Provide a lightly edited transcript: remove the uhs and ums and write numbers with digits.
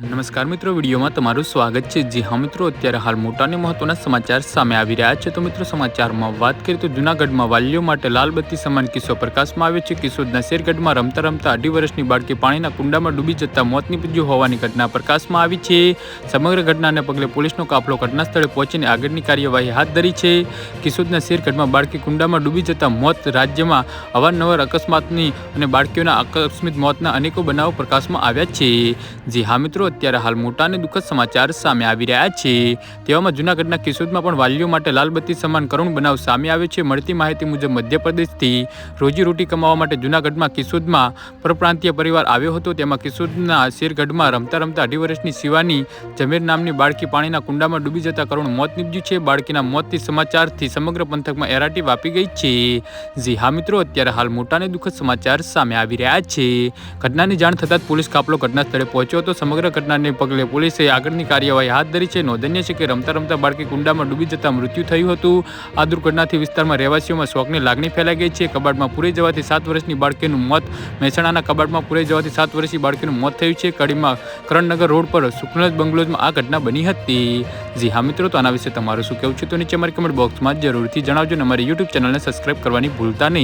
નમસ્કાર મિત્રો, વિડીયોમાં તમારું સ્વાગત છે। જી હા મિત્રો, અત્યારે હાલ મોટા અને મહત્વના સમાચાર સામે આવી રહ્યા છે। તો મિત્રો, સમાચારમાં વાત કરીએ તો જૂનાગઢમાં વાલીઓ માટે લાલબત્તી સમાન કિસ્સો પ્રકાશમાં આવ્યો છે। કિશોરના શેરગઢમાં રમતા રમતા 2.5 વર્ષની બાળકી પાણીના કુંડામાં ડૂબી જતા મોત નીપજ્યું હોવાની ઘટના પ્રકાશમાં આવી છે। સમગ્ર ઘટનાને પગલે પોલીસનો કાફલો ઘટના સ્થળે પહોંચીને આગળની કાર્યવાહી હાથ ધરી છે। કિશોરના શેરગઢમાં બાળકી કુંડામાં ડૂબી જતા મોત રાજ્યમાં અવારનવાર અકસ્માતની અને બાળકીઓના આકસ્મિક મોતના અનેકો બનાવો પ્રકાશમાં આવ્યા છે। જી હા મિત્રો, અત્યારે હાલ મોટા અને દુઃખદ સમાચાર સામે આવી રહ્યા છે। તેવામાં જૂનાગઢના કિશોરમાં પણ વાલીઓ માટે લાલબત્તી સમાન કરુણ બનાવ સામે આવ્યો છે। મળતી માહિતી મુજબ મધ્યપ્રદેશથી રોજીરોટી કમાવા માટે જૂનાગઢમાં કિશોરમાં પરપ્રાંતીય પરિવાર આવ્યો હતો। તેમાં કિશોરના શેરગઢમાં રમતા રમતા 2.5 વર્ષની શિવાની જમેર નામની બાળકી પાણીના કુંડામાં ડૂબી જતા કરુણ મોત નીપજ્યું છે। બાળકીના મોતથી સમાચારથી સમગ્ર પંથકમાં એરાટી વાપી ગઈ છે। જી હા મિત્રો, અત્યારે હાલ મોટા અને દુઃખદ સમાચાર સામે આવી રહ્યા છે। ઘટનાની જાણ થતાં જ પોલીસ કાફલો ઘટના સ્થળે પહોંચ્યો હતો। સમગ્ર ઘટનાને પગલે પોલીસે આગળની કાર્યવાહી હાથ ધરી છે। નોંધનીય છે કે રમતા રમતા બાળકી કુંડામાં ડૂબી જતા મૃત્યુ થયું હતું। આ દુર્ઘટનાથી વિસ્તારમાં રહેવાસીઓમાં શોકની લાગણી ફેલાઈ ગઈ છે। કબાટમાં પૂરાઈ જવાથી 7 વર્ષની બાળકીનું મોત મહેસાણાના કબાટમાં પૂરાઈ જવાથી 7 વર્ષની બાળકીનું મોત થયું છે। કડીમાં કરણનગર રોડ પર સુખનજ બંગલોઝમાં આ ઘટના બની હતી। જી હા મિત્રો, તો આના વિશે તમારું શું કહેવું છે તો નીચે અમારી કમેન્ટ બોક્સમાં જરૂરથી જણાવજો અને અમારી યુટ્યુબ ચેનલને સબસ્ક્રાઈબ કરવાની ભૂલતા નહીં।